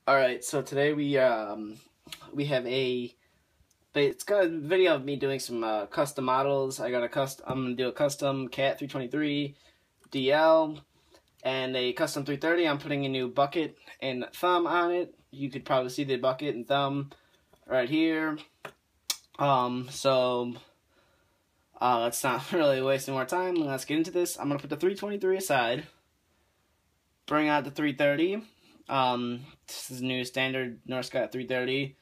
All right, so today we have it's got a video of me doing some custom models. I'm gonna do a custom Cat 323 DL and a custom 330. I'm putting a new bucket and thumb on it. You could probably see the bucket and thumb right here. So let's not really waste any more time. Let's get into this. I'm gonna put the 323 aside. Bring out the 330. This is new standard Norscot 330.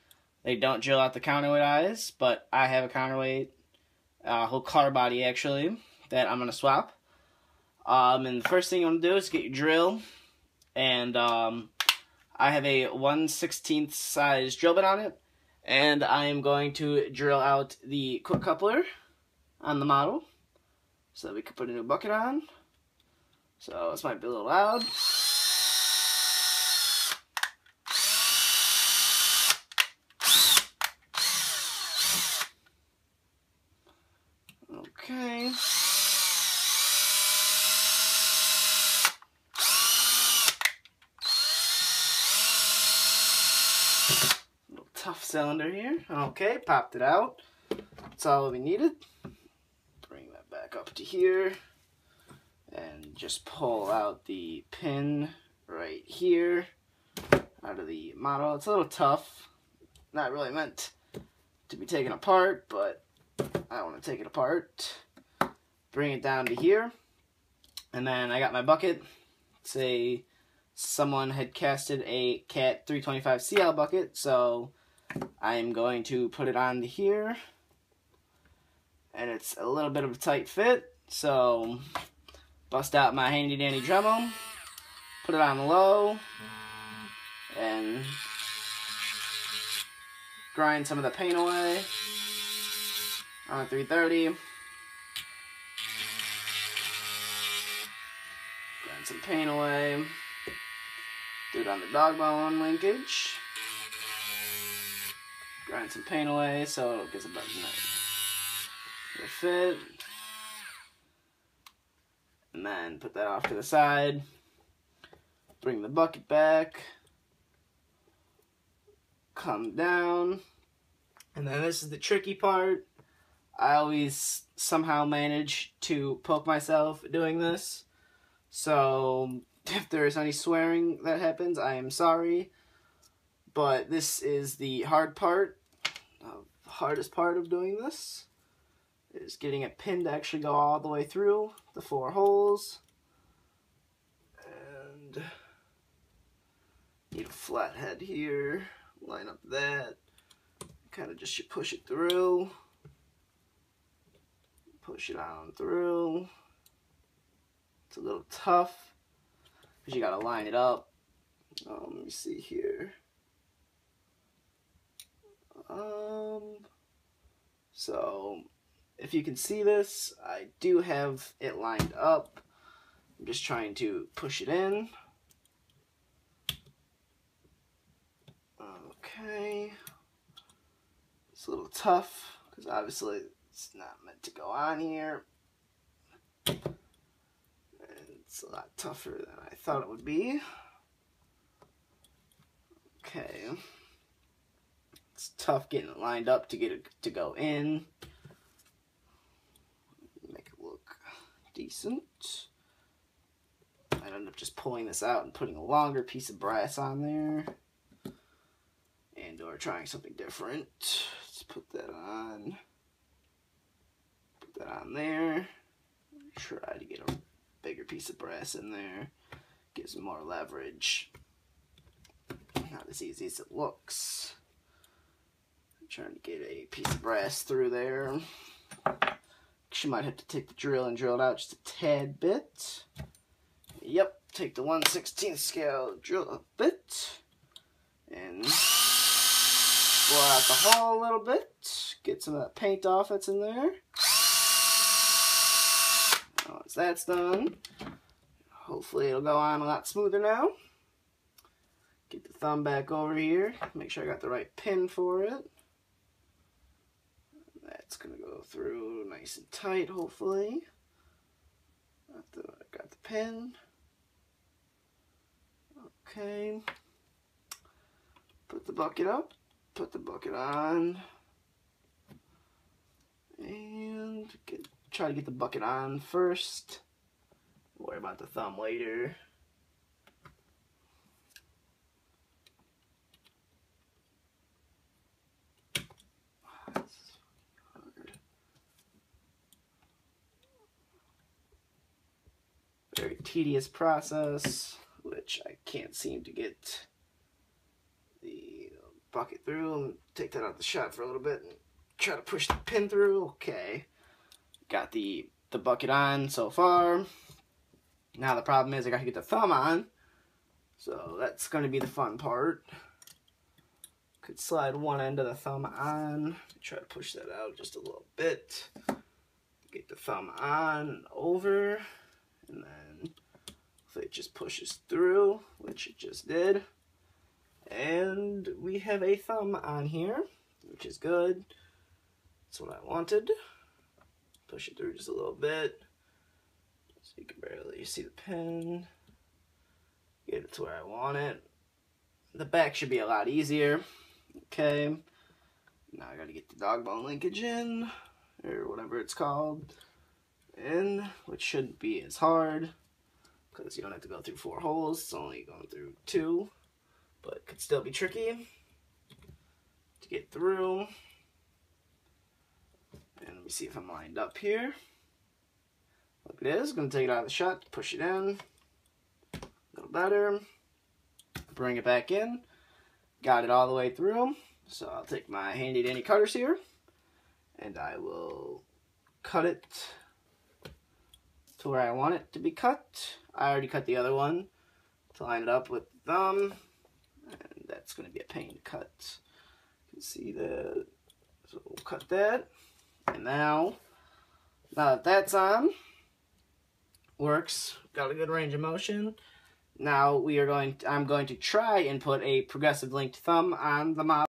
They don't drill out the counterweight eyes, but I have a counterweight, whole car body actually, that I'm gonna swap. And the first thing you want to do is get your drill, and I have a 1/16 size drill bit on it, and I am going to drill out the quick coupler on the model, so that we can put a new bucket on. So this might be a little loud. Okay. Little tough cylinder here. Okay, popped it out. That's all we needed. Bring that back up to here. And just pull out the pin right here out of the model. It's a little tough. Not really meant to be taken apart, but I want to take it apart. Bring it down to here. And then I got my bucket. Say someone had casted a Cat 325 CL bucket, so I'm going to put it on to here. And it's a little bit of a tight fit, so bust out my handy dandy Dremel, put it on low, and grind some of the paint away on 330. Grind some paint away. Do it on the dog bone linkage. Grind some paint away so it gets a better fit. And then put that off to the side. Bring the bucket back. Come down. And then this is the tricky part. I always somehow manage to poke myself doing this. So if there is any swearing that happens, I am sorry. But this is the hard part. The hardest part of doing this is getting a pin to actually go all the way through the 4 holes. And need a flat head here. Line up that. Kind of just should push it through. Push it on through. It's a little tough because you gotta line it up. Let me see here. So if you can see this, I do have it lined up. I'm just trying to push it in. Okay. It's a little tough because obviously it's not meant to go on here. It's a lot tougher than I thought it would be. Okay. It's tough getting it lined up to get it to go in. Make it look decent. I end up just pulling this out and putting a longer piece of brass on there. And or trying something different. Let's put that on. Put that on there. Try to get a bigger piece of brass in there. Gives more leverage. Not as easy as it looks. I'm trying to get a piece of brass through there. She might have to take the drill and drill it out just a tad bit. Yep, take the 1/16 scale drill bit and blow out the hole a little bit. Get some of that paint off that's in there. Once that's done, hopefully it'll go on a lot smoother now. Get the thumb back over here. Make sure I got the right pin for it. That's going to go through nice and tight, hopefully. Got the pin. Okay. the bucket up, put the bucket on, and try to get the bucket on first. Worry about the thumb later. Very tedious process, which I can't seem to get the bucket through. Take that out of the shot for a little bit and try to push the pin through. Okay, got the bucket on so far. Now the problem is I gotta get the thumb on, so that's gonna be the fun part. Could slide one end of the thumb on. Try to push that out just a little bit. Get the thumb on over, and then if it just pushes through, which it just did. And we have a thumb on here, which is good. That's what I wanted. Push it through just a little bit, so you can barely see the pin. Get it to where I want it. The back should be a lot easier. Okay, now I gotta get the dog bone linkage in, or whatever it's called, in, which shouldn't be as hard, because you don't have to go through 4 holes, it's only going through 2, but it could still be tricky to get through. And let me see if I'm lined up here. Look, it is. Going to take it out of the shot, push it in, a little better, bring it back in. Got it all the way through, so I'll take my handy dandy cutters here, and I will cut it to where I want it to be cut. I already cut the other one to line it up with the thumb, and that's going to be a pain to cut. You can see that, so we'll cut that, and now that that's on, works, got a good range of motion. Now I'm going to try and put a progressive linked thumb on the model.